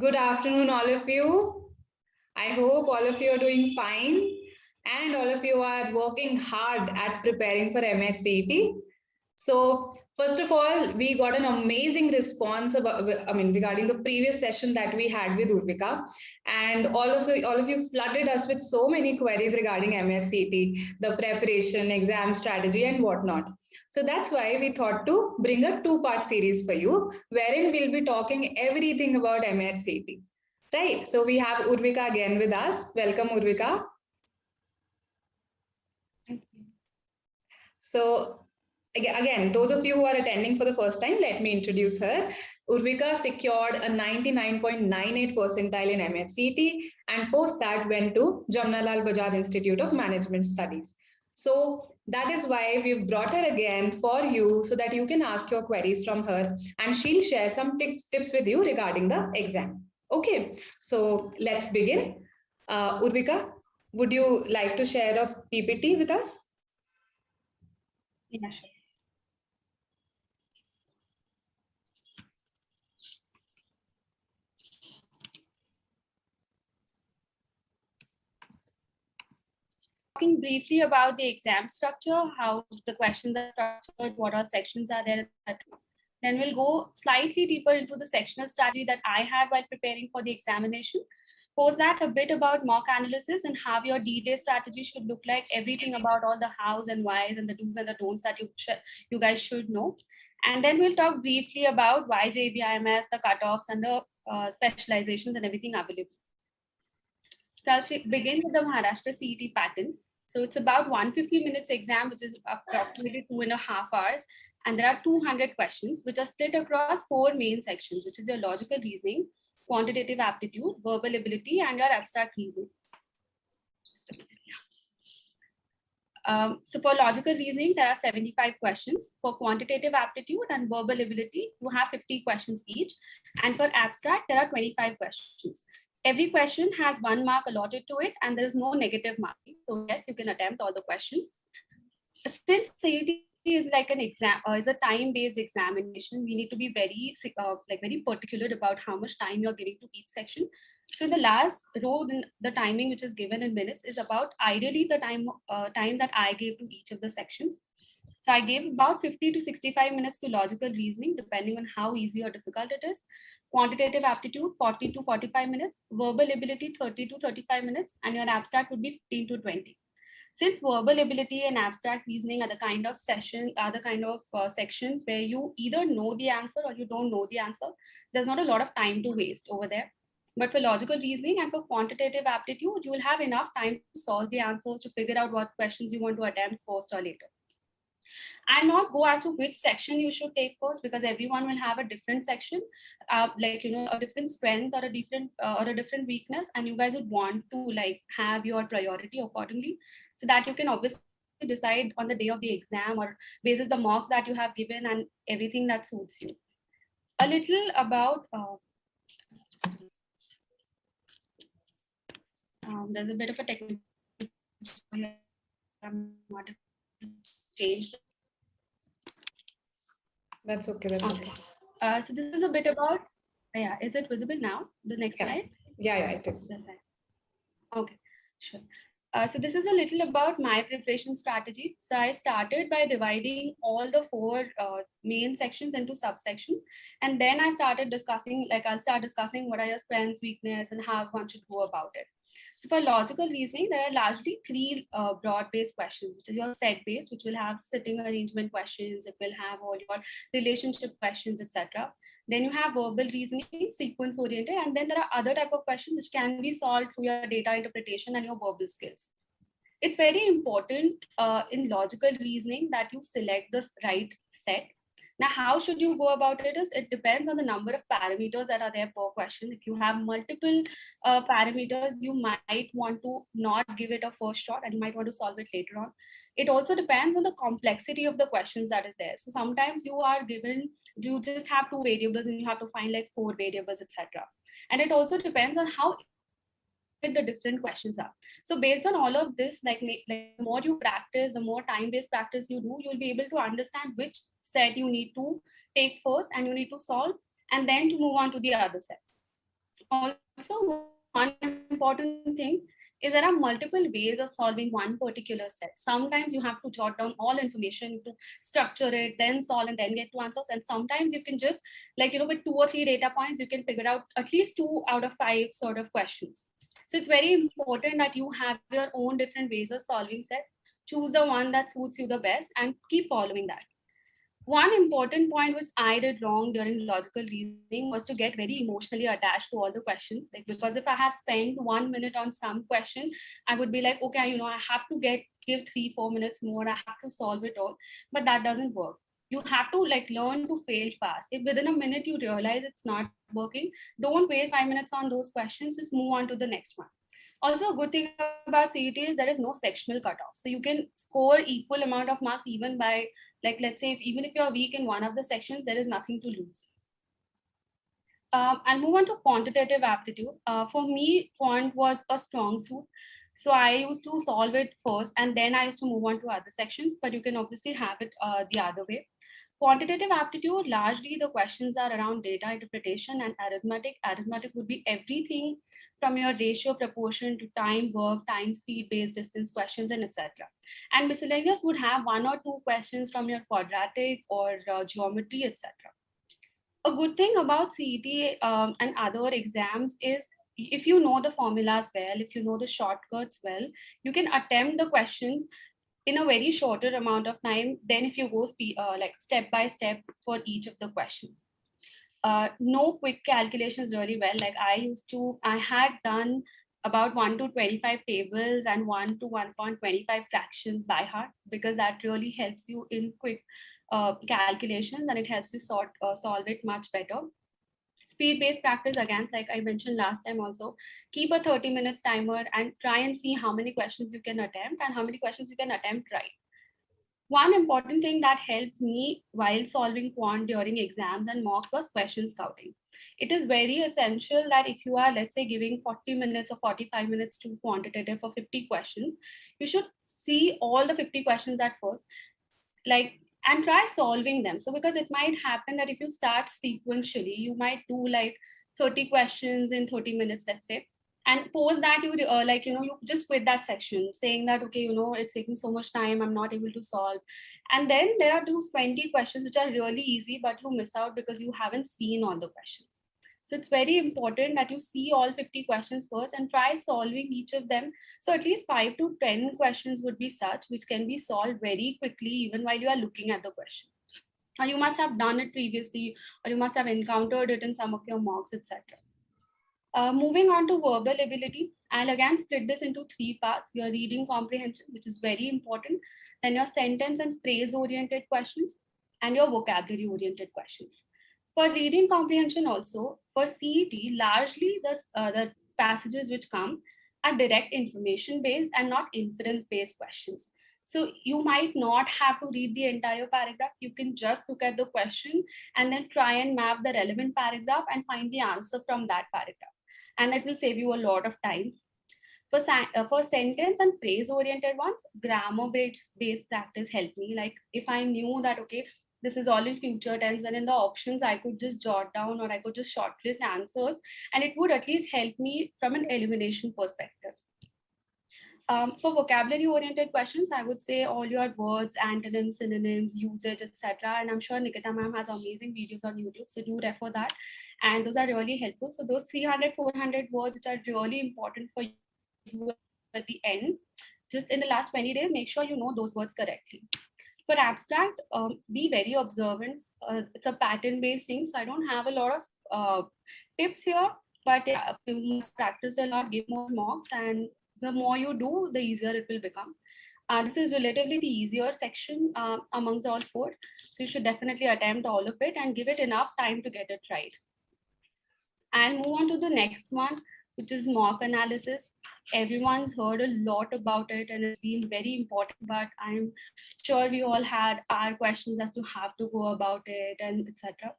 Good afternoon, all of you. I hope all of you are doing fine and all of you are working hard at preparing for MAHCET. So, first of all, we got an amazing response regarding the previous session that we had with Urvika, and all of you flooded us with so many queries regarding MAHCET, the preparation, exam strategy, and whatnot. So that's why we thought to bring a two-part series for you, wherein we'll be talking everything about MAHCET. Right. So we have Urvika again with us. Welcome, Urvika. Thank you. So again, those of you who are attending for the first time, let me introduce her. Urvika secured a 99.98 percentile in MAHCET and post that went to Jamnalal Bajaj Institute of Management Studies. So that is why we've brought her again for you so that you can ask your queries from her and she'll share some tips with you regarding the exam. Okay, so let's begin. Urvika, would you like to share a PPT with us? Yeah, sure. Talking briefly about the exam structure, how the questions are structured, what our sections are there, etc. Then we'll go slightly deeper into the sectional strategy that I had while preparing for the examination. Post that a bit about mock analysis and how your D-Day strategy should look like, everything about all the hows and whys and the do's and the don'ts that you guys should know. And then we'll talk briefly about why JBIMS, the cutoffs and the specializations and everything available. So I'll begin with the Maharashtra CET pattern. So it's about 150 minutes exam, which is approximately 2.5 hours. And there are 200 questions, which are split across 4 main sections, which is your logical reasoning, quantitative aptitude, verbal ability, and your abstract reasoning. Just a minute. So for logical reasoning, there are 75 questions. For quantitative aptitude and verbal ability, you have 50 questions each. And for abstract, there are 25 questions. Every question has 1 mark allotted to it, and there is no negative marking. So yes, you can attempt all the questions. Since CET is like an exam, is a time-based examination, we need to be very particular about how much time you're giving to each section. So in the last row, the timing which is given in minutes is about ideally the time that I gave to each of the sections. So I gave about 50 to 65 minutes to logical reasoning, depending on how easy or difficult it is. Quantitative aptitude, 40 to 45 minutes. Verbal ability, 30 to 35 minutes. And your abstract would be 15 to 20. Since verbal ability and abstract reasoning are the kind of sections where you either know the answer or you don't know the answer, there's not a lot of time to waste over there. But for logical reasoning and for quantitative aptitude, you will have enough time to solve the answers, to figure out what questions you want to attempt first or later. I'll not go as to which section you should take first, because everyone will have a different section, a different strength or a different weakness, and you guys would want to have your priority accordingly, so that you can obviously decide on the day of the exam or basis the marks that you have given and everything that suits you. A little about there's a bit of a technical change. That's okay. That's okay. So this is a bit about, is it visible now? The next slide? Yeah, it is. Okay, sure. So this is a little about my preparation strategy. So I started by dividing all the 4 main sections into subsections. And then I started discussing, I'll start discussing what are your strengths, weakness, and how one should go about it. So for logical reasoning, there are largely 3 broad-based questions, which is your set-based, which will have sitting arrangement questions. It will have all your relationship questions, etc. Then you have verbal reasoning, sequence oriented, and then there are other type of questions which can be solved through your data interpretation and your verbal skills. It's very important in logical reasoning that you select the right set. Now, how should you go about it? It depends on the number of parameters that are there per question. If you have multiple parameters, you might want to not give it a first shot and you might want to solve it later on. It also depends on the complexity of the questions that is there. So sometimes you just have 2 variables and you have to find 4 variables, etc. And it also depends on how the different questions are. So based on all of this, the more you practice, the more time-based practice you do, you'll be able to understand which set you need to take first and you need to solve, and then to move on to the other sets. Also, one important thing is there are multiple ways of solving one particular set. Sometimes you have to jot down all information to structure it, then solve and then get to answers. And sometimes you can just with 2 or 3 data points, you can figure out at least 2 out of 5 sort of questions. So it's very important that you have your own different ways of solving sets. Choose the one that suits you the best and keep following that. One important point which I did wrong during logical reasoning was to get very emotionally attached to all the questions. Like, because if I have spent 1 minute on some question, I would be like, okay, I have to give 3-4 minutes more. I have to solve it all. But that doesn't work. You have to learn to fail fast. If within a minute you realize it's not working, don't waste 5 minutes on those questions. Just move on to the next one. Also, a good thing about CET is there is no sectional cutoff. So you can score equal amount of marks even by, let's say, even if you're weak in one of the sections, there is nothing to lose. I'll move on to quantitative aptitude. For me, quant was a strong suit. So I used to solve it first, and then I used to move on to other sections, but you can obviously have it the other way. Quantitative aptitude, largely the questions are around data interpretation and arithmetic. Arithmetic would be everything from your ratio, proportion to time, work, time, speed, base, distance questions, and etc. And miscellaneous would have 1 or 2 questions from your quadratic or geometry, etc. A good thing about CET and other exams is if you know the formulas well, if you know the shortcuts well, you can attempt the questions in a very shorter amount of time than if you go step by step for each of the questions. No quick calculations really well. I had done about 1 to 25 tables and 1 to 1.25 fractions by heart, because that really helps you in quick calculations, and it helps you solve it much better. Speed-based practice, again, like I mentioned last time also, keep a 30 minutes timer and try and see how many questions you can attempt and how many questions you can attempt right. One important thing that helped me while solving quant during exams and mocks was question scouting. It is very essential that if you are, let's say, giving 40 minutes or 45 minutes to quantitative for 50 questions, you should see all the 50 questions at first, and try solving them. So because it might happen that if you start sequentially, you might do 30 questions in 30 minutes, let's say, and post that you just quit that section saying that, okay, it's taking so much time, I'm not able to solve. And then there are those 20 questions which are really easy, but you miss out because you haven't seen all the questions. So it's very important that you see all 50 questions first and try solving each of them. So at least 5 to 10 questions would be such which can be solved very quickly even while you are looking at the question. Or you must have done it previously, or you must have encountered it in some of your mocks, etc. Moving on to verbal ability, I'll again split this into 3 parts. Your reading comprehension, which is very important, then your sentence and phrase oriented questions, and your vocabulary oriented questions. For reading comprehension also, for CET, largely the passages which come are direct information based and not inference based questions. So you might not have to read the entire paragraph. You can just look at the question and then try and map the relevant paragraph and find the answer from that paragraph. And it will save you a lot of time. For sentence and phrase oriented ones, grammar based practice helped me. Like if I knew that, okay, this is all in future tense, and in the options I could just jot down or I could just shortlist answers, and it would at least help me from an elimination perspective. For vocabulary oriented questions, I would say all your words, antonyms, synonyms, usage, etc. And I'm sure Nikita ma'am has amazing videos on YouTube, so do refer that. And those are really helpful. So those 300, 400 words which are really important for you at the end, just in the last 20 days, make sure you know those words correctly. For abstract, be very observant. It's a pattern-based thing, so I don't have a lot of tips here, but you must practice a lot, give more mocks, and the more you do, the easier it will become. This is relatively the easier section amongst all 4, so you should definitely attempt all of it and give it enough time to get it right. I'll move on to the next one, which is mock analysis. Everyone's heard a lot about it and it's been very important, but I'm sure we all had our questions as to how to go about it and etc.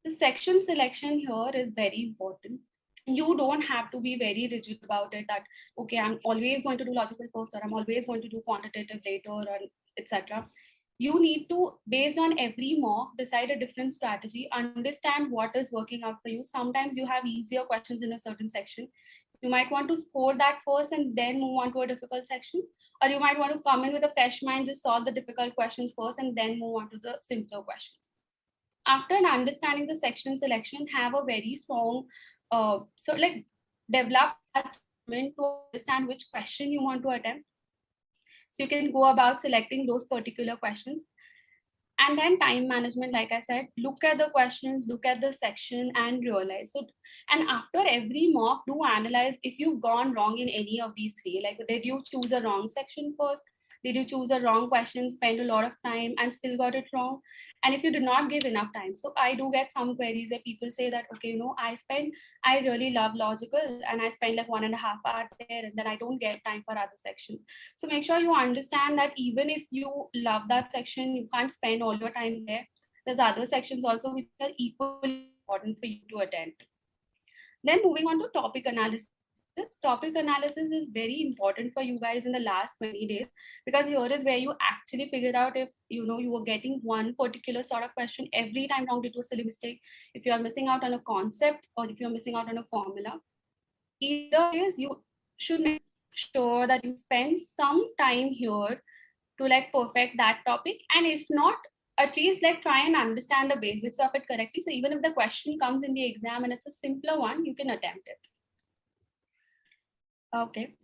The section selection here is very important. You don't have to be very rigid about it that, okay, I'm always going to do logical first, or I'm always going to do quantitative later, or etc. you need to, based on every mock, decide a different strategy, understand what is working out for you. Sometimes you have easier questions in a certain section. You might want to score that first and then move on to a difficult section. Or you might want to come in with a fresh mind, just solve the difficult questions first and then move on to the simpler questions. After understanding the section selection, have a very strong, develop that judgment to understand which question you want to attempt. So you can go about selecting those particular questions. And then time management, like I said, look at the questions, look at the section and realize it. And after every mock, do analyze if you've gone wrong in any of these three. Like, did you choose a wrong section first? Did you choose a wrong question, spend a lot of time and still got it wrong? And if you did not give enough time. So I do get some queries where people say that, okay, I really love logical and I spend like 1.5 hours there and then I don't get time for other sections. So make sure you understand that even if you love that section, you can't spend all your time there. There's other sections also which are equally important for you to attend. Then moving on to topic analysis. Topic analysis is very important for you guys in the last 20 days, because here is where you actually figure out if you were getting one particular sort of question every time wrong due to a silly mistake, if you are missing out on a concept, or if you're missing out on a formula. Either is, you should make sure that you spend some time here to like perfect that topic. And if not, at least like try and understand the basics of it correctly. So even if the question comes in the exam and it's a simpler one, you can attempt it. Okay.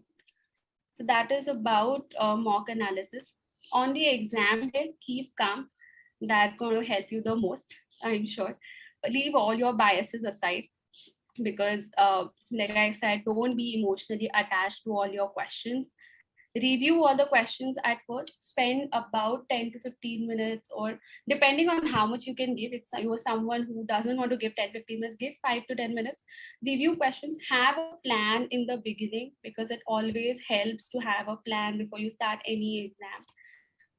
So that is about mock analysis. On the exam day, keep calm. That's going to help you the most, I'm sure. Leave all your biases aside, because like I said, don't be emotionally attached to all your questions. Review all the questions at first, spend about 10 to 15 minutes, or depending on how much you can give. If you are someone who doesn't want to give 10-15 minutes, give 5 to 10 minutes. Review questions, have a plan in the beginning, because it always helps to have a plan before you start any exam.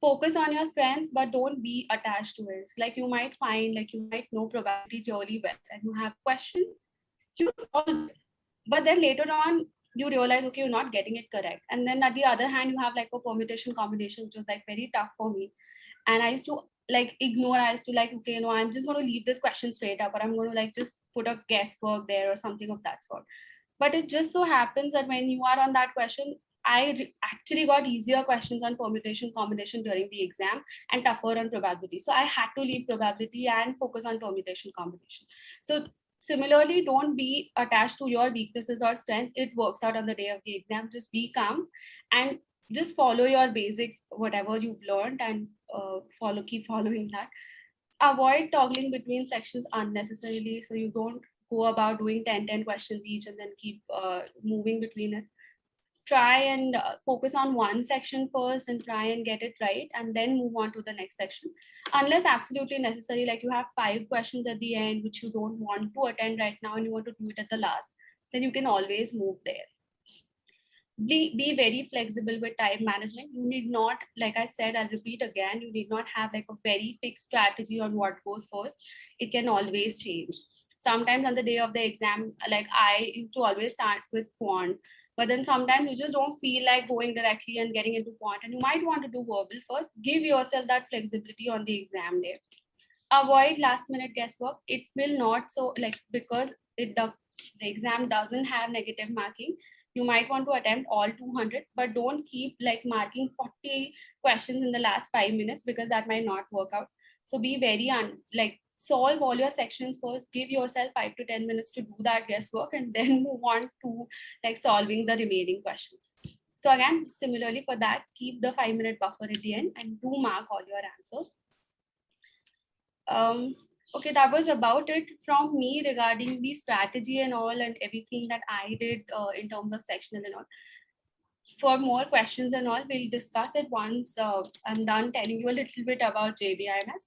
Focus on your strengths, but don't be attached to it. Like you might find, like you might know probability really well and you have a question, you solve it. But then later on, you realize, okay, you're not getting it correct. And then at the other hand, you have like a permutation combination, which was like very tough for me. And I used to like ignore, I used to like, okay, no, I'm just going to leave this question straight up, or I'm going to like just put a guesswork there or something of that sort. But it just so happens that when you are on that question, actually got easier questions on permutation combination during the exam and tougher on probability. So I had to leave probability and focus on permutation combination. So similarly, don't be attached to your weaknesses or strengths. It works out on the day of the exam. Just be calm and just follow your basics, whatever you've learned, and keep following that. Avoid toggling between sections unnecessarily, so you don't go about doing 10 questions each and then keep moving between it. Try and focus on one section first and try and get it right, and then move on to the next section. Unless absolutely necessary, like you have 5 questions at the end which you don't want to attend right now and you want to do it at the last, then you can always move there. Be very flexible with time management. You need not, like I said, I'll repeat again, you need not have like a very fixed strategy on what goes first. It can always change. Sometimes on the day of the exam, like I used to always start with Quant, but then sometimes you just don't feel like going directly and getting into Quant, and you might want to do verbal first. Give yourself that flexibility on the exam day. Avoid last minute guesswork. It will not, so like, because the exam doesn't have negative marking, you might want to attempt all 200, but don't keep like marking 40 questions in the last 5 minutes, because that might not work out. So be very solve all your sections first, give yourself 5 to 10 minutes to do that guesswork, and then move on to like solving the remaining questions. So again, similarly for that, keep the 5-minute buffer at the end and do mark all your answers. Okay, that was about it from me regarding the strategy and all and everything that I did in terms of sectional and all. For more questions and all, we'll discuss it once I'm done telling you a little bit about JBIMS.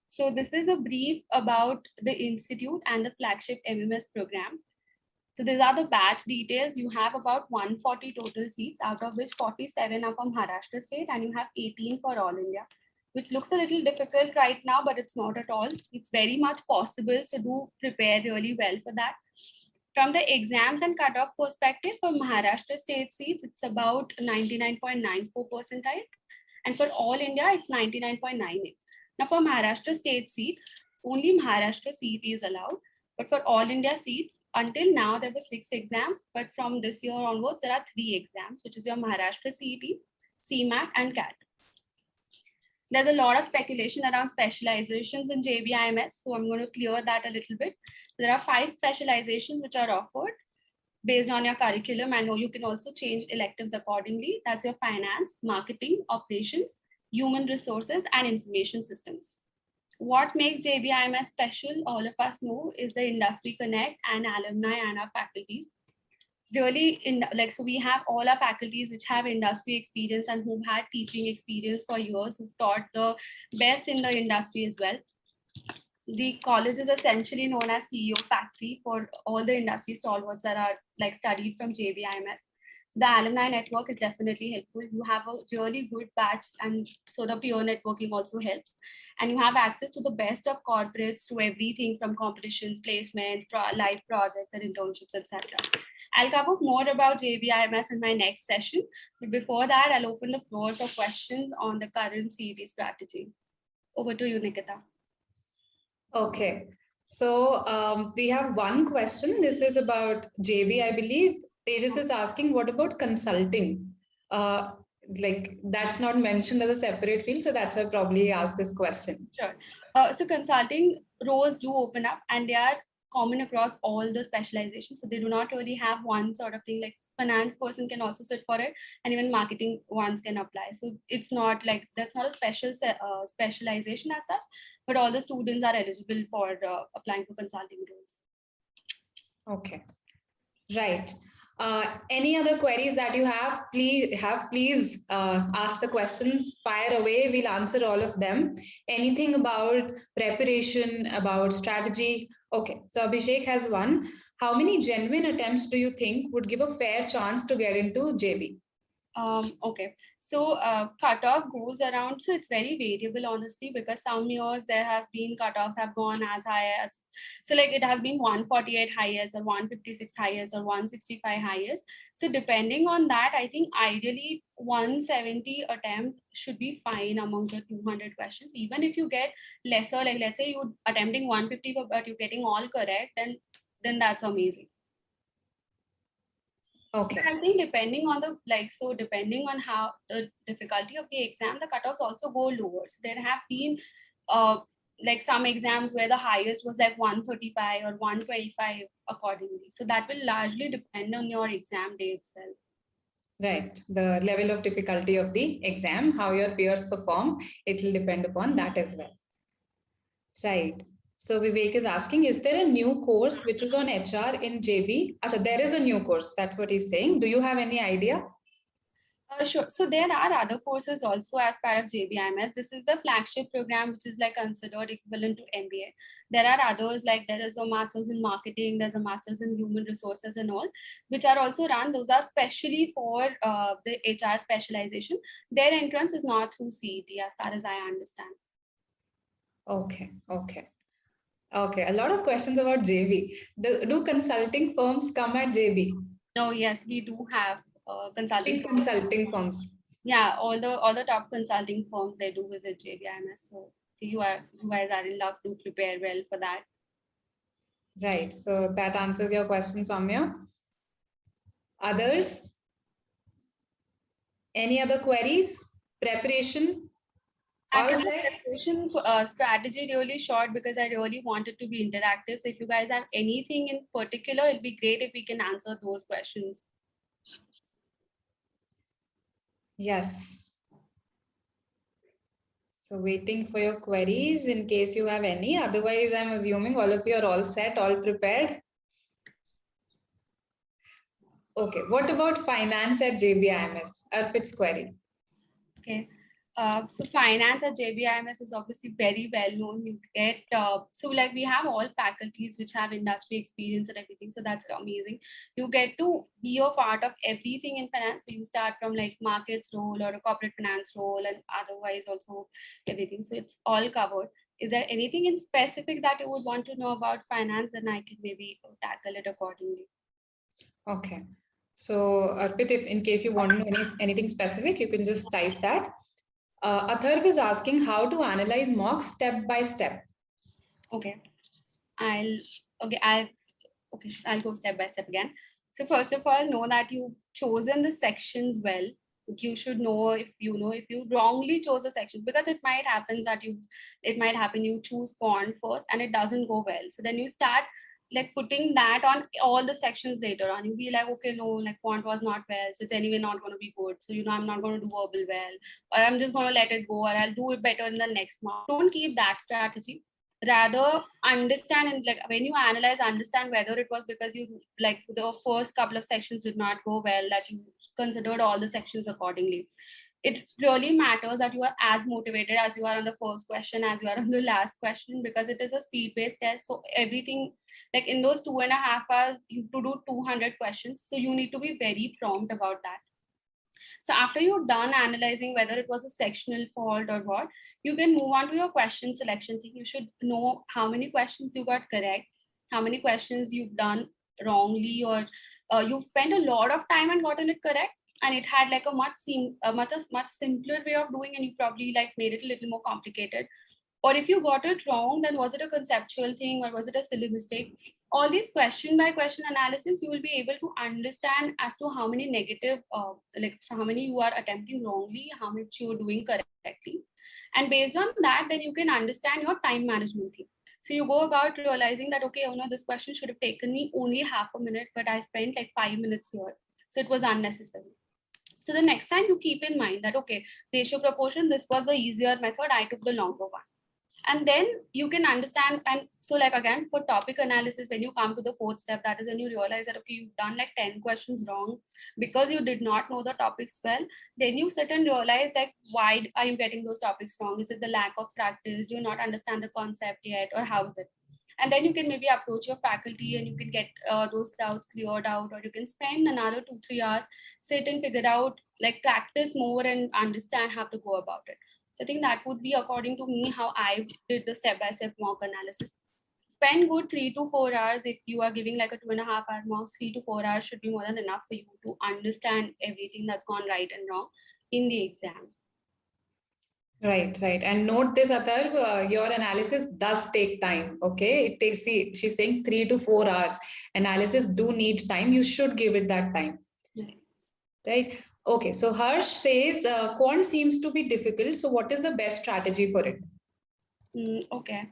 So this is a brief about the institute and the flagship MMS program. So these are the batch details. You have about 140 total seats, out of which 47 are from Maharashtra state, and you have 18 for all India, which looks a little difficult right now, but it's not at all. It's very much possible, so do prepare really well for that. From the exams and cutoff perspective, for Maharashtra state seats, it's about 99.94 percentile. And for all India, it's 99.98. Now for Maharashtra state seat, only Maharashtra CET is allowed. But for all India seats, until now, there were 6 exams. But from this year onwards, there are 3 exams, which is your Maharashtra CET, CMAT, and CAT. There's a lot of speculation around specializations in JBIMS. So I'm going to clear that a little bit. There are 5 specializations which are offered based on your curriculum. I know you can also change electives accordingly. That's your finance, marketing, operations, human resources, and information systems. What makes JBIMS special, all of us know, is the industry connect and alumni and our faculties. Really, so we have all our faculties which have industry experience and who've had teaching experience for years, who've taught the best in the industry as well. The college is essentially known as CEO factory for all the industry stalwarts that are like studied from JBIMS. So the alumni network is definitely helpful. You have a really good batch, and so the peer networking also helps. And you have access to the best of corporates, to everything from competitions, placements, live projects, and internships, etc. I'll cover more about JBIMS in my next session. But before that, I'll open the floor for questions on the current CET strategy. Over to you, Nikita. Okay, so we have one question. This is about JB, I believe. Tejas is asking, what about consulting? Like that's not mentioned as a separate field, so that's why I probably asked this question. Sure. So consulting roles do open up, and they are common across all the specializations. So they do not really have one sort of thing. Like finance person can also sit for it, and even marketing ones can apply. So it's not like that's not a special specialization as such, but all the students are eligible for applying for consulting roles. Okay, right. Any other queries that you have, please ask the questions, fire away, we'll answer all of them. Anything about preparation, about strategy? Okay, so Abhishek has one. How many genuine attempts do you think would give a fair chance to get into JB? Okay, so cutoff goes around, so it's very variable honestly, because some years there have been cutoffs have gone as high as, so like it has been 148 highest or 156 highest or 165 highest. So depending on that, I think ideally 170 attempt should be fine among the 200 questions. Even if you get lesser, like let's say you're attempting 150 but you're getting all correct, then that's amazing. Okay. I think depending on depending on how the difficulty of the exam, the cutoffs also go lower. So there have been like some exams where the highest was like 135 or 125 accordingly. So that will largely depend on your exam day itself. Right. The level of difficulty of the exam, how your peers perform, it will depend upon that as well. Right. So Vivek is asking, is there a new course which is on HR in JB? Achha, there is a new course. That's what he's saying. Do you have any idea? Sure. So there are other courses also as part of JBIMS. This is the flagship program, which is like considered equivalent to MBA. There are others, like there is a master's in marketing, there's a master's in human resources and all, which are also run. Those are specially for the HR specialization. Their entrance is not through CET as far as I understand. Okay. Okay. Okay. A lot of questions about JB. Do consulting firms come at JB? No, yes, we do have consulting firms. Yeah, all the top consulting firms, they do visit JBIMS. So you guys are in luck to prepare well for that. Right. So that answers your question, Soumya. Others? Any other queries? Preparation? I kept the preparation strategy really short because I really wanted to be interactive. So if you guys have anything in particular, it'd be great if we can answer those questions. Yes. So waiting for your queries in case you have any. Otherwise, I'm assuming all of you are all set, all prepared. Okay. What about finance at JBIMS? Arpit's query. Okay. So finance at JBIMS is obviously very well known. You get so like we have all faculties which have industry experience and everything. So that's amazing. You get to be a part of everything in finance. So you start from like markets role or a corporate finance role, and otherwise also everything. So it's all covered. Is there anything in specific that you would want to know about finance? And I can maybe tackle it accordingly. Okay. So Arpit, if in case you want to know anything specific, you can just type that. Atharv is asking how to analyze mocks step by step. Okay, I'll go step by step again. So first of all, know that you've chosen the sections well. You should know if you wrongly chose a section, because it might happen you choose Quant first and it doesn't go well. So then you start like putting that on all the sections later on. You'll be like, okay, no, like Quant was not well, so it's anyway not going to be good. So I'm not going to do verbal well, or I'm just going to let it go, or I'll do it better in the next month. Don't keep that strategy. Rather understand, and like when you analyze, understand whether it was because you like the first couple of sections did not go well, that you considered all the sections accordingly. It really matters that you are as motivated as you are on the first question as you are on the last question, because it is a speed-based test. So everything, like in those 2.5 hours you have to do 200 questions, so you need to be very prompt about that. So after you're done analyzing whether it was a sectional fault or what, you can move on to your question selection thing. You should know how many questions you got correct, how many questions you've done wrongly, or you've spent a lot of time and gotten it correct, and it had like a much simpler way of doing, and you probably like made it a little more complicated. Or if you got it wrong, then was it a conceptual thing or was it a silly mistake? All these question by question analysis, you will be able to understand as to how many negative, so how many you are attempting wrongly, how much you are doing correctly. And based on that, then you can understand your time management thing. So you go about realizing that, okay, this question should have taken me only half a minute, but I spent like 5 minutes here. So it was unnecessary. So the next time you keep in mind that, okay, ratio proportion, this was the easier method, I took the longer one. And then you can understand. And so like again, for topic analysis, when you come to the fourth step, that is when you realize that, okay, you've done like 10 questions wrong because you did not know the topics well. Then you sit and realize like, why are you getting those topics wrong? Is it the lack of practice? Do you not understand the concept yet, or how is it? And then you can maybe approach your faculty and you can get those doubts cleared out, or you can spend another 2-3 hours, sit and figure out, like practice more and understand how to go about it. So I think that would be, according to me, how I did the step-by-step mock analysis. Spend good 3 to 4 hours. If you are giving like a 2.5 hour mock, 3 to 4 hours should be more than enough for you to understand everything that's gone right and wrong in the exam. Right. And note this, Atharv, your analysis does take time. Okay. It takes, she's saying 3 to 4 hours. Analysis do need time. You should give it that time. Right. Okay. So Harsh says quant seems to be difficult. So what is the best strategy for it? Okay.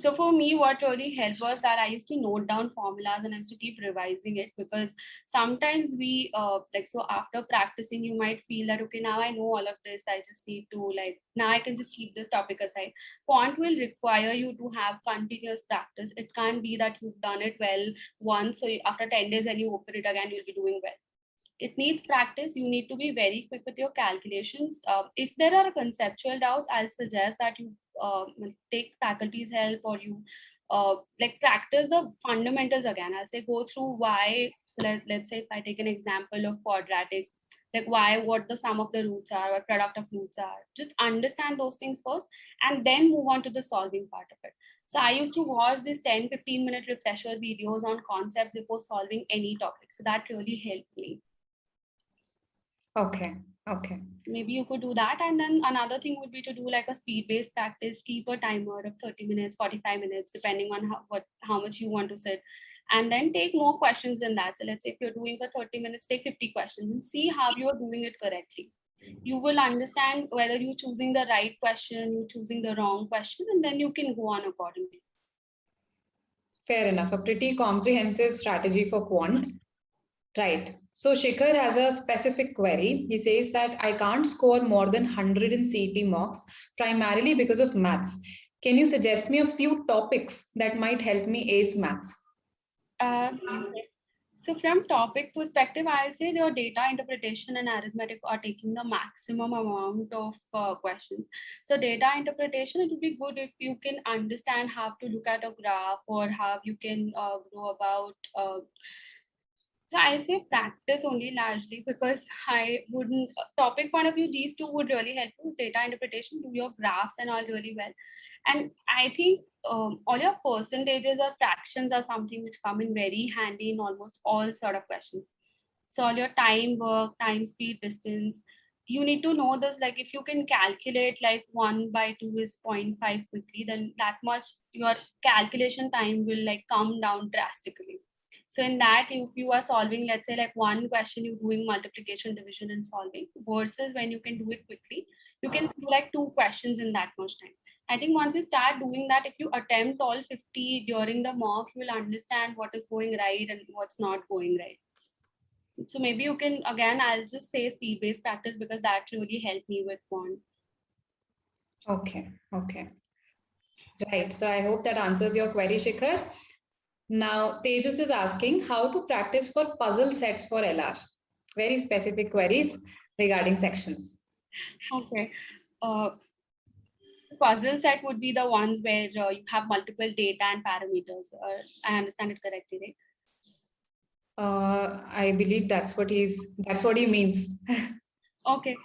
So for me, what really helped was that I used to note down formulas and I used to keep revising it, because sometimes we so after practicing, you might feel that, okay, now I know all of this. I just need to now I can just keep this topic aside. Quant will require you to have continuous practice. It can't be that you've done it well once, so after 10 days when you open it again, you'll be doing well. It needs practice. You need to be very quick with your calculations. If there are conceptual doubts, I'll suggest that you take faculty's help, or you practice the fundamentals again. I'll say go through why. So let's say if I take an example of quadratic, like what the sum of the roots are, what product of roots are. Just understand those things first and then move on to the solving part of it. So I used to watch these 10-15 minute refresher videos on concept before solving any topic. So that really helped me. Okay. Maybe you could do that. And then another thing would be to do like a speed-based practice, keep a timer of 30 minutes, 45 minutes, depending on how much you want to sit. And then take more questions than that. So let's say if you're doing for 30 minutes, take 50 questions and see how you're doing it correctly. You will understand whether you're choosing the right question, you're choosing the wrong question, and then you can go on accordingly. Fair enough. A pretty comprehensive strategy for quant. Right. So Shikhar has a specific query. He says that I can't score more than 100 in CET mocks, primarily because of maths. Can you suggest me a few topics that might help me ace maths? So from topic perspective, I'll say your data interpretation and arithmetic are taking the maximum amount of questions. So data interpretation, it would be good if you can understand how to look at a graph, or how you can go about. So I'll say practice only largely, because I wouldn't, topic point of view, these two would really help you. Data interpretation, do your graphs and all really well. And I think all your percentages or fractions are something which come in very handy in almost all sort of questions. So all your time, work, time, speed, distance, you need to know this, like if you can calculate like 1 by 2 is 0.5 quickly, then that much your calculation time will like come down drastically. So in that, if you are solving, let's say like one question, you're doing multiplication, division and solving, versus when you can do it quickly, you can do like 2 questions in that much time. I think once you start doing that, if you attempt all 50 during the mock, you will understand what is going right and what's not going right. So maybe you can, again, I'll just say speed-based practice because that really helped me with Quant. Okay. Right. So I hope that answers your query, Shikhar. Now, Tejas is asking how to practice for puzzle sets for LR. Very specific queries regarding sections. Okay. Puzzle set would be the ones where you have multiple data and parameters. I understand it correctly, right? I believe that's what he means. Okay,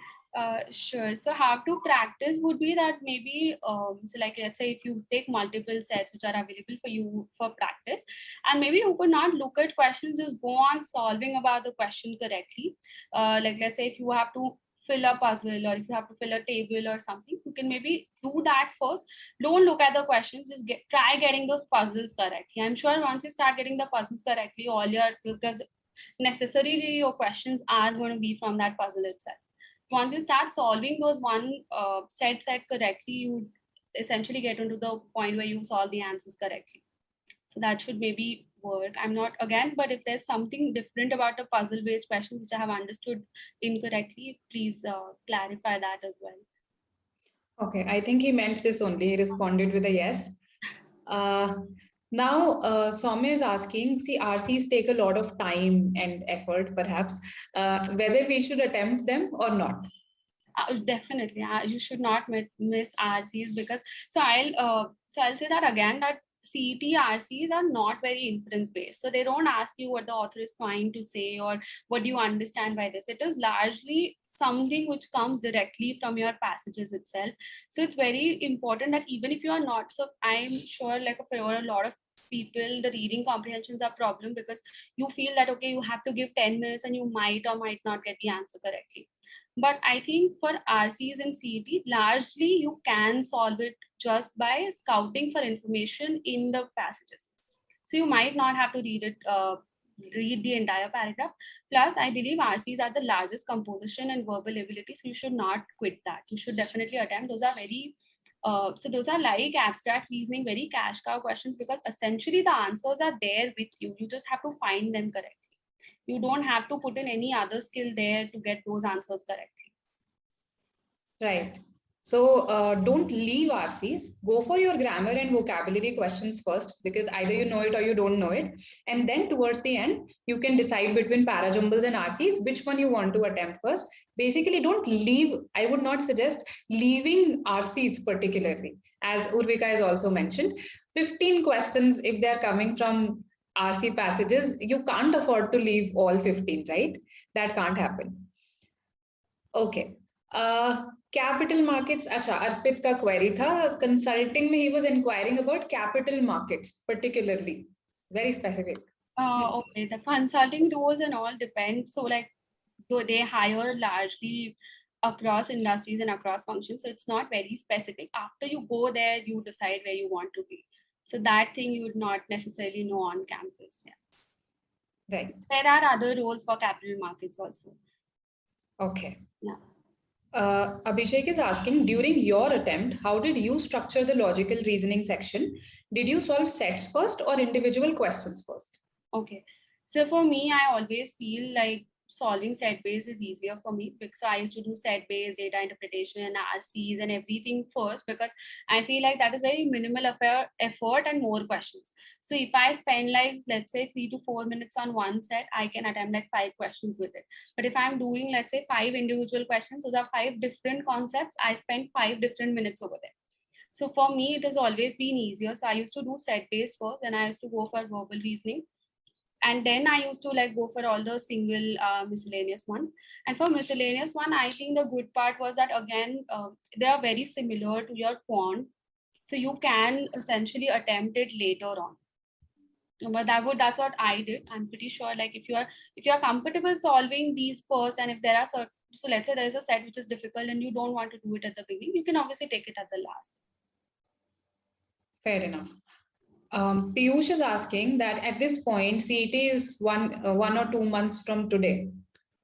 sure. So how to practice would be that maybe, so like let's say if you take multiple sets which are available for you for practice, and maybe you could not look at questions, just go on solving about the question correctly. Like let's say if you have to fill a puzzle or if you have to fill a table or something, you can maybe do that first. Don't look at the questions, just try getting those puzzles correctly. I'm sure once you start getting the puzzles correctly, all your, because necessarily your questions are going to be from that puzzle itself. Once you start solving those one set correctly, you essentially get into the point where you solve the answers correctly. So that should maybe work. I'm not again, but if there's something different about a puzzle based question which I have understood incorrectly, please clarify that as well. Okay, I think he meant this only. He responded with a yes. Now, Soumya is asking, see, RCs take a lot of time and effort, perhaps, whether we should attempt them or not. Definitely, you should not miss RCs because I'll say that again, that CET RCs are not very inference based. So they don't ask you what the author is trying to say or what do you understand by this. It is largely something which comes directly from your passages itself. So it's very important that even if you are not, so I'm sure like for a lot of people, the reading comprehensions are problem because you feel that, okay, you have to give 10 minutes and you might or might not get the answer correctly. But I think for RCs and CET, largely you can solve it just by scouting for information in the passages. So you might not have to read the entire paragraph. Plus, I believe RCs are the largest composition and verbal ability, so you should not quit that. You should definitely attempt. Those are very, so those are like abstract reasoning, very cash cow questions because essentially the answers are there with you. You just have to find them correctly. You don't have to put in any other skill there to get those answers correctly. Right. So don't leave RCs. Go for your grammar and vocabulary questions first, because either you know it or you don't know it. And then towards the end, you can decide between parajumbles and RCs, which one you want to attempt first. Basically, don't leave. I would not suggest leaving RCs particularly. As Urvika has also mentioned, 15 questions, if they're coming from RC passages, you can't afford to leave all 15, right? That can't happen. Okay. Capital markets, अच्छा अर्पित का query था, consulting में he was inquiring about capital markets particularly, very specific. Okay, the consulting roles and all depend. So like, though they hire largely across industries and across functions, so it's not very specific. After you go there, you decide where you want to be. So that thing you would not necessarily know on campus. Yeah. Right. There are other roles for capital markets also. Okay. Yeah. Abhishek is asking, during your attempt, how did you structure the logical reasoning section? Did you solve sets first or individual questions first? Okay. So for me, I always feel like solving set-based is easier for me because I used to do set-based data interpretation, RCs and everything first because I feel like that is very minimal effort and more questions. So if I spend like, let's say 3 to 4 minutes on one set, I can attempt like 5 questions with it. But if I'm doing, let's say 5 individual questions, those are 5 different concepts, I spend 5 different minutes over there. So for me, it has always been easier. So I used to do set-based first and I used to go for verbal reasoning. And then I used to like go for all the single miscellaneous ones. And for miscellaneous one, I think the good part was that again, they are very similar to your quant. So you can essentially attempt it later on. But that's what I did. I'm pretty sure like if you are comfortable solving these first, and if there are So let's say there's a set which is difficult and you don't want to do it at the beginning, you can obviously take it at the last. Fair enough. Piyush is asking that at this point, CET is 1 or 2 months from today.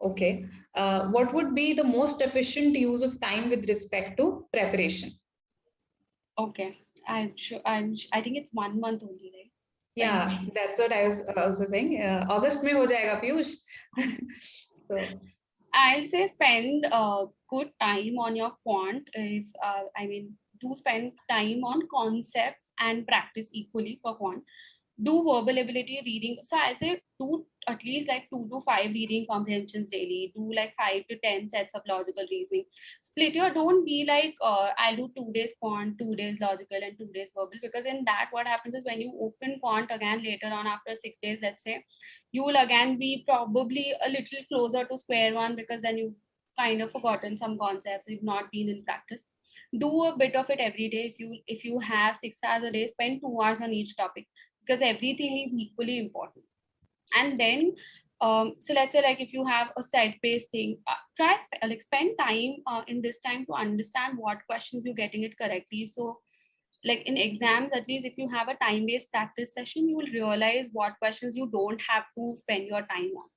Okay. What would be the most efficient use of time with respect to preparation? Okay. I think it's 1 month only, right? Yeah, that's what I was also saying. August mein ho jayega, Piyush. So, I'll say spend good time on your quant. If do spend time on concepts and practice equally for quant. Do verbal ability reading. So I'll say do at least like 2 to 5 reading comprehensions daily. Do like 5 to 10 sets of logical reasoning. Split your, don't be like, I'll do 2 days quant, 2 days logical, and 2 days verbal. Because in that, what happens is when you open quant again later on after 6 days, let's say, you will again be probably a little closer to square one because then you've kind of forgotten some concepts, you've not been in practice. Do a bit of it every day. If you have 6 hours a day, spend 2 hours on each topic because everything is equally important. And then so let's say like if you have a set-based thing, try like spend time in this time to understand what questions you're getting it correctly. So like in exams, at least if you have a time-based practice session, you will realize what questions you don't have to spend your time on.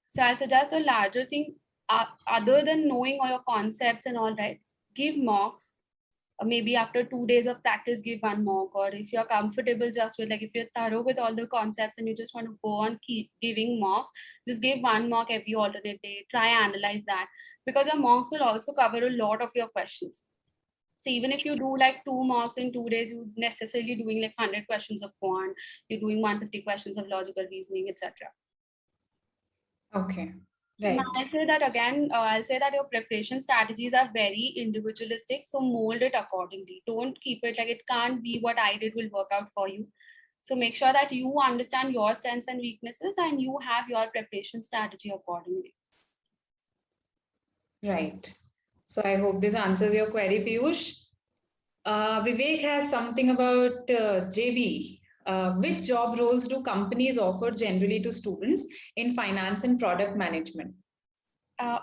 So I'll suggest a larger thing other than knowing all your concepts and all that, give mocks. Maybe after 2 days of practice, give 1 mock. Or if you're comfortable just with like, if you're thorough with all the concepts and you just want to go on keep giving mocks, just give 1 mock every alternate day. Try analyze that because your mocks will also cover a lot of your questions. So even if you do like 2 mocks in 2 days, you're necessarily doing like 100 questions of quant, you're doing 150 questions of logical reasoning, etc. okay. Now, Right. I'll say that again, I'll say that your preparation strategies are very individualistic. So mold it accordingly. Don't keep it like it can't be what I did will work out for you. So make sure that you understand your strengths and weaknesses and you have your preparation strategy accordingly. Right. So I hope this answers your query, Piyush. Vivek has something about JB. Which job roles do companies offer generally to students in finance and product management?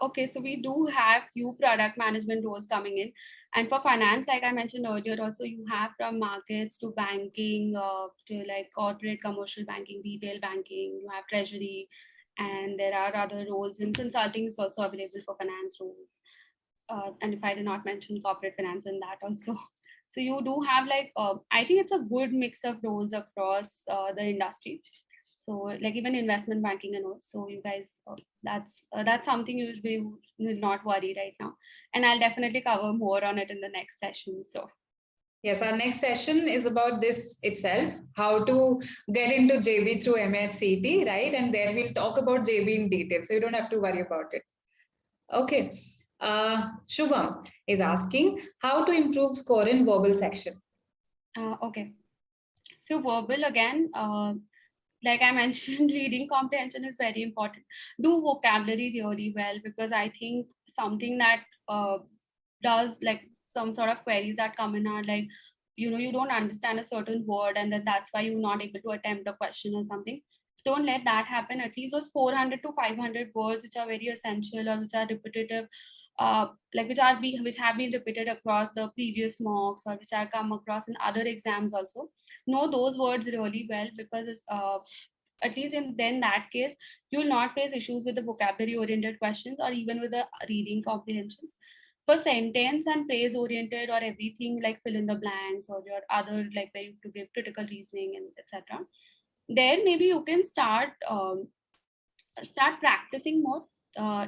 Okay, so we do have few product management roles coming in. And for finance, like I mentioned earlier, also you have from markets to banking, to like corporate, commercial banking, retail banking, you have treasury, and there are other roles in consulting is also available for finance roles. And if I did not mention corporate finance in that also. So you do have like, I think it's a good mix of roles across the industry. So like even investment banking and all. So you guys, that's something you will not worry right now. And I'll definitely cover more on it in the next session. So Yes, our next session is about this itself, how to get into JB through MAHCET, right? And there we'll talk about JB in detail, so you don't have to worry about it. Okay. Shubham is asking how to improve score in verbal section. okay. So verbal again, like I mentioned, reading comprehension is very important. Do vocabulary really well because I think something that does like some sort of queries that come in are like, you don't understand a certain word and then that's why you're not able to attempt a question or something. So don't let that happen. At least those 400 to 500 words which are very essential or which are repetitive, like which have been repeated across the previous mocks or which are come across in other exams also. Know those words really well because it's, at least in then that case, you will not face issues with the vocabulary oriented questions or even with the reading comprehensions. For sentence and phrase oriented or everything like fill in the blanks or your other like where you have to give critical reasoning and etc. There maybe you can start practicing more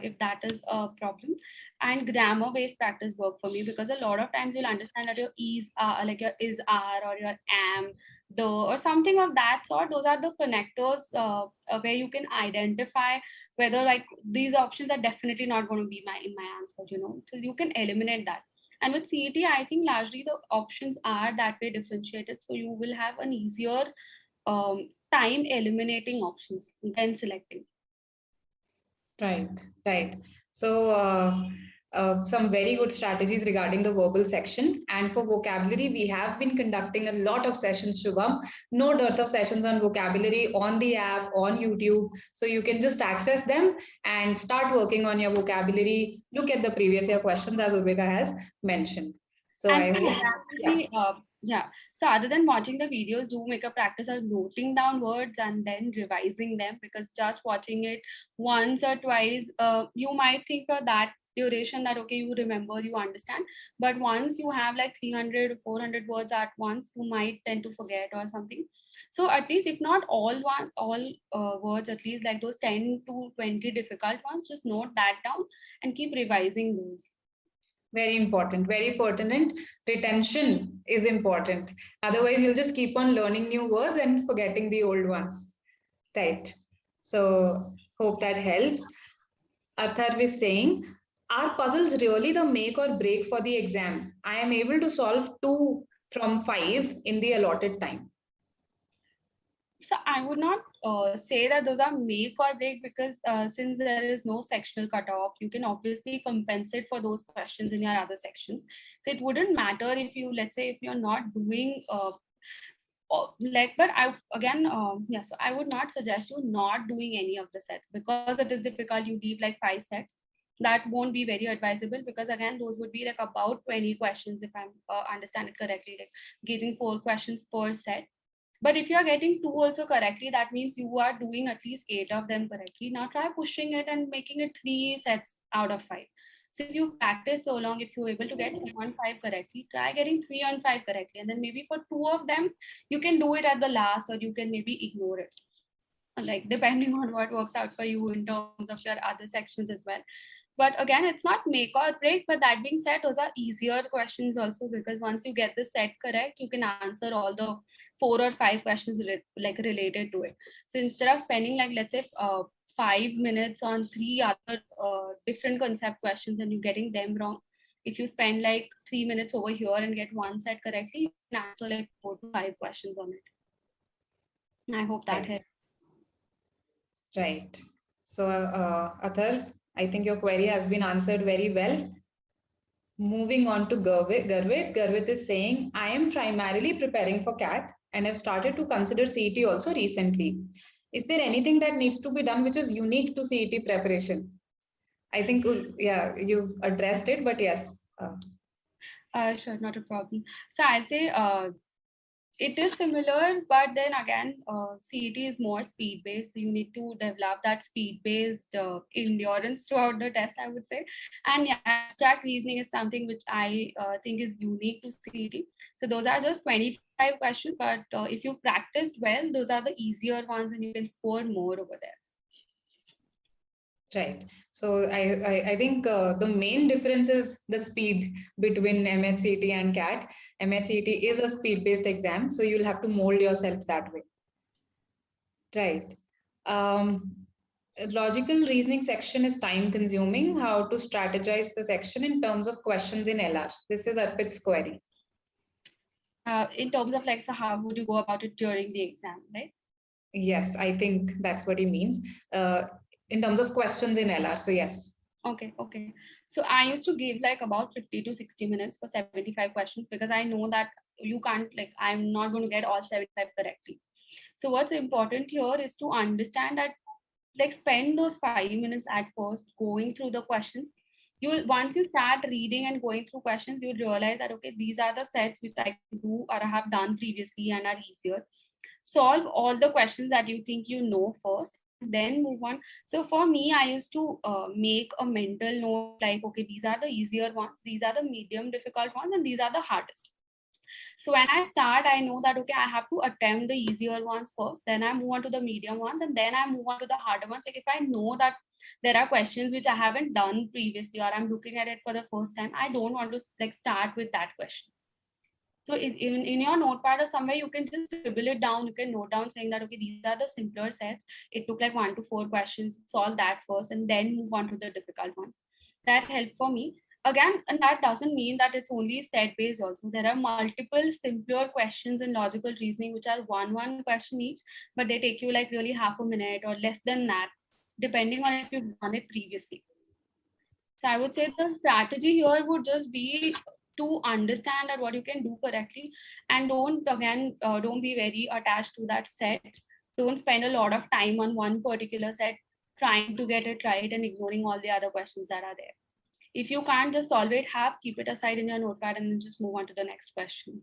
if that is a problem. And grammar based practice work for me because a lot of times you'll understand that your is like your is are or your am the or something of that sort. Those are the connectors where you can identify whether like these options are definitely not going to be in my answer, so you can eliminate that. And with CET, I think largely the options are that way differentiated, so you will have an easier time eliminating options than selecting. Right, right. So some very good strategies regarding the verbal section. And for vocabulary, we have been conducting a lot of sessions, Shubham. No dearth of sessions on vocabulary on the app, on YouTube. So you can just access them and start working on your vocabulary. Look at the previous year questions, as Urvika has mentioned. So And I hope, actually, yeah. So other than watching the videos, do make a practice of noting down words and then revising them, because just watching it once or twice, you might think for that duration that, okay, you remember, you understand. But once you have like 300 or 400 words at once, you might tend to forget or something. So at least, if not all words, at least like those 10 to 20 difficult ones, just note that down and keep revising those. very important, very pertinent. Retention is important. Otherwise, you'll just keep on learning new words and forgetting the old ones. Right. So hope that helps. Atharv is saying, are puzzles really the make or break for the exam? I am able to solve 2 from 5 in the allotted time. So I would not say that those are make or break, because since there is no sectional cutoff, you can obviously compensate for those questions in your other sections. So it wouldn't matter if you, let's say, if you're not doing but I again, yeah, so I would not suggest you not doing any of the sets, because it is difficult. You leave like 5 sets. That won't be very advisable, because again, those would be like about 20 questions, if I'm understand it correctly, like getting 4 questions per set. But if you are getting 2 also correctly, that means you are doing at least 8 of them correctly. Now try pushing it and making it 3 sets out of 5. Since you practice so long, if you're able to get 3 on 5 correctly, try getting 3 on 5 correctly. And then maybe for 2 of them, you can do it at the last, or you can maybe ignore it. Like depending on what works out for you in terms of your other sections as well. But again, it's not make or break. But that being said, those are easier questions also, because once you get the set correct, you can answer all the 4 or 5 questions like related to it. So instead of spending like, let's say 5 minutes on 3 other different concept questions and you getting them wrong, if you spend like 3 minutes over here and get one set correctly, you can answer like 4 to 5 questions on it. I hope that helps. Right. So, Athar, I think your query has been answered very well. Moving on to Gurvit. Gurvit is saying, I am primarily preparing for CAT and have started to consider CET also recently. Is there anything that needs to be done which is unique to CET preparation? I think, yeah, you've addressed it, but yes. Sure, not a problem. So I'd say it is similar, but then again, CET is more speed-based. So you need to develop that speed-based endurance throughout the test, I would say. And yeah, abstract reasoning is something which I think is unique to CET. So those are just 25 questions, but if you practiced well, those are the easier ones and you can score more over there. Right. So I think the main difference is the speed between MHCET and CAT. MHCET is a speed-based exam, so you'll have to mold yourself that way. Right. Logical reasoning section is time-consuming. How to strategize the section in terms of questions in LR? This is Arpit's query. In terms of like, so how would you go about it during the exam, right? Yes, I think that's what he means. In terms of questions in LR, so yes. Okay. So I used to give like about 50 to 60 minutes for 75 questions, because I know that you can't, like, I'm not going to get all 75 correctly. So what's important here is to understand that, like, spend those 5 minutes at first going through the questions. Once you start reading and going through questions, you'll realize that, okay, these are the sets which I can do or I have done previously and are easier. Solve all the questions that you think you know first, then move on. So for me, I used to make a mental note like, okay, these are the easier ones, these are the medium difficult ones, and these are the hardest. So when I start, I know that, okay, I have to attempt the easier ones first, then I move on to the medium ones, and then I move on to the harder ones. Like if I know that there are questions which I haven't done previously, or I'm looking at it for the first time, I don't want to like start with that question. So in your notepad or somewhere, you can just scribble it down. You can note down saying that, okay, these are the simpler sets. It took like 1 to 4 questions, solve that first, and then move on to the difficult ones. That helped for me. Again, and that doesn't mean that it's only set based also. There are multiple simpler questions in logical reasoning, which are one question each, but they take you like really half a minute or less than that, depending on if you've done it previously. So I would say the strategy here would just be to understand that what you can do correctly, and don't be very attached to that set. Don't spend a lot of time on one particular set trying to get it right and ignoring all the other questions that are there. If you can't just solve it, keep it aside in your notepad and then just move on to the next question.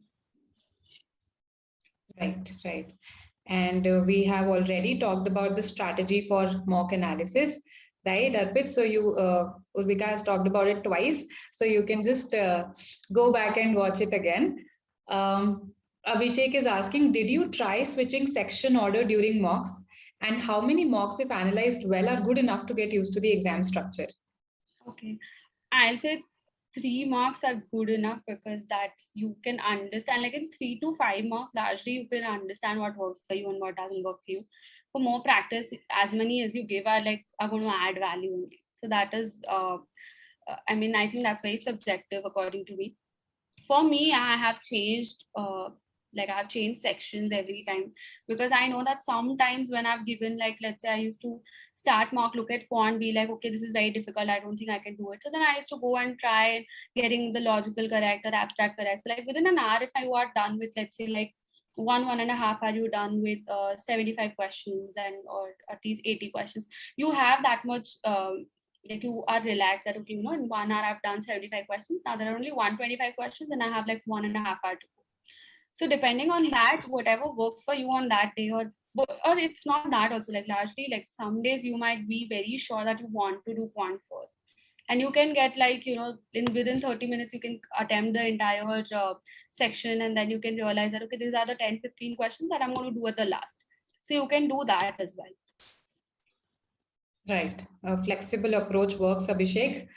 Right, right. And we have already talked about the strategy for mock analysis, right, Arpit? So Urvika has talked about it twice. So you can just go back and watch it again. Abhishek is asking, did you try switching section order during mocks? And how many mocks, if analyzed well, are good enough to get used to the exam structure? Okay, I'll say 3 marks are good enough, because that's, you can understand, like in 3 to 5 marks, largely you can understand what works for you and what doesn't work for you. For more practice, as many as you give are going to add value only. So that is, I mean, I think that's very subjective according to me. For me, I have changed, I've changed sections every time, because I know that sometimes when I've given, like, let's say I used to start mock, look at Quant, be like, okay, this is very difficult, I don't think I can do it. So then I used to go and try getting the logical correct or abstract correct. So like within an hour, if I got done with, let's say, like 1.5 hours, you done with 75 questions or at least 80 questions, you have that much like you are relaxed that, okay, in 1 hour I've done 75 questions. Now there are only 125 questions and I have like 1.5 hours to go. So depending on that, whatever works for you on that day, or it's not that also, like largely, like some days you might be very sure that you want to do Quant first, and you can get like, within 30 minutes you can attempt the entire section, and then you can realize that, okay, these are the 10-15 questions that I'm going to do at the last. So you can do that as well. Right. A flexible approach works, Abhishek.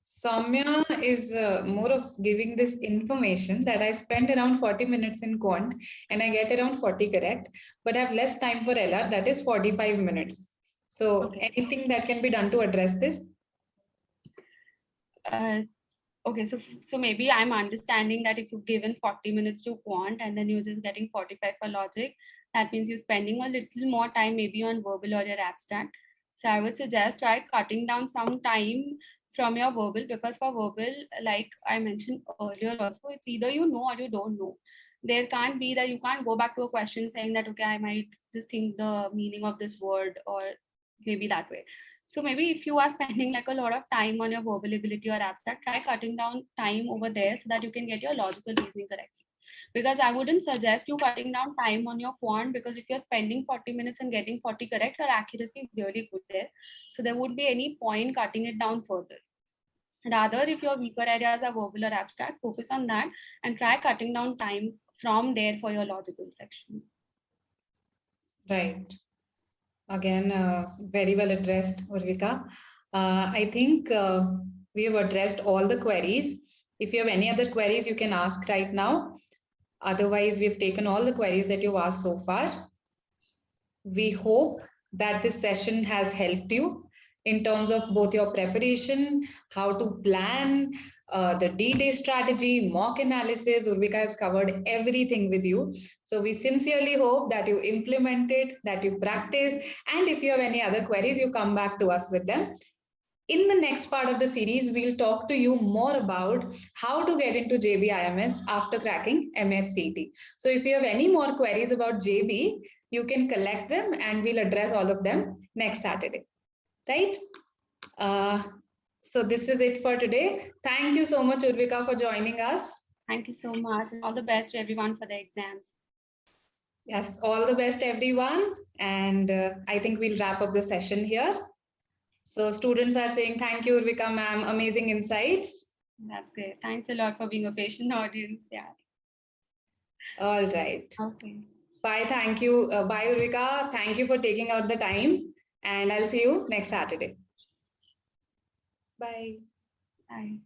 Soumya is more of giving this information that I spend around 40 minutes in Quant and I get around 40 correct, but I have less time for LR, that is 45 minutes. So anything that can be done to address this? Okay, so maybe I'm understanding that if you've given 40 minutes to Quant and then you're just getting 45 for logic, that means you're spending a little more time maybe on verbal or your abstract. So I would suggest try cutting down some time from your verbal, because for verbal, like I mentioned earlier also, it's either you know or you don't know. There can't be that you can't go back to a question saying that, okay, I might just think the meaning of this word, or maybe that way. So maybe if you are spending like a lot of time on your verbal ability or abstract, try cutting down time over there so that you can get your logical reasoning correctly. Because I wouldn't suggest you cutting down time on your Quant, because if you're spending 40 minutes and getting 40 correct, your accuracy is really good there. So there wouldn't be any point cutting it down further. Rather, if your weaker areas are verbal or abstract, focus on that and try cutting down time from there for your logical section. Right. Again, very well addressed, Urvika. I think we have addressed all the queries. If you have any other queries, you can ask right now. Otherwise, we've taken all the queries that you've asked so far. We hope that this session has helped you in terms of both your preparation, how to plan, the D-Day strategy, mock analysis. Urvika has covered everything with you. So we sincerely hope that you implement it, that you practice, and if you have any other queries, you come back to us with them. In the next part of the series, we'll talk to you more about how to get into JBIMS after cracking MAHCET. So if you have any more queries about JB, you can collect them and we'll address all of them next Saturday, right? So this is it for today. Thank you so much, Urvika, for joining us. Thank you so much, and all the best to everyone for the exams. Yes, all the best, everyone. And I think we'll wrap up the session here. So students are saying, thank you, Urvika ma'am, amazing insights. That's great. Thanks a lot for being a patient audience. Yeah. All right. Okay. Bye. Thank you. Bye, Urvika. Thank you for taking out the time. And I'll see you next Saturday. Bye. Bye.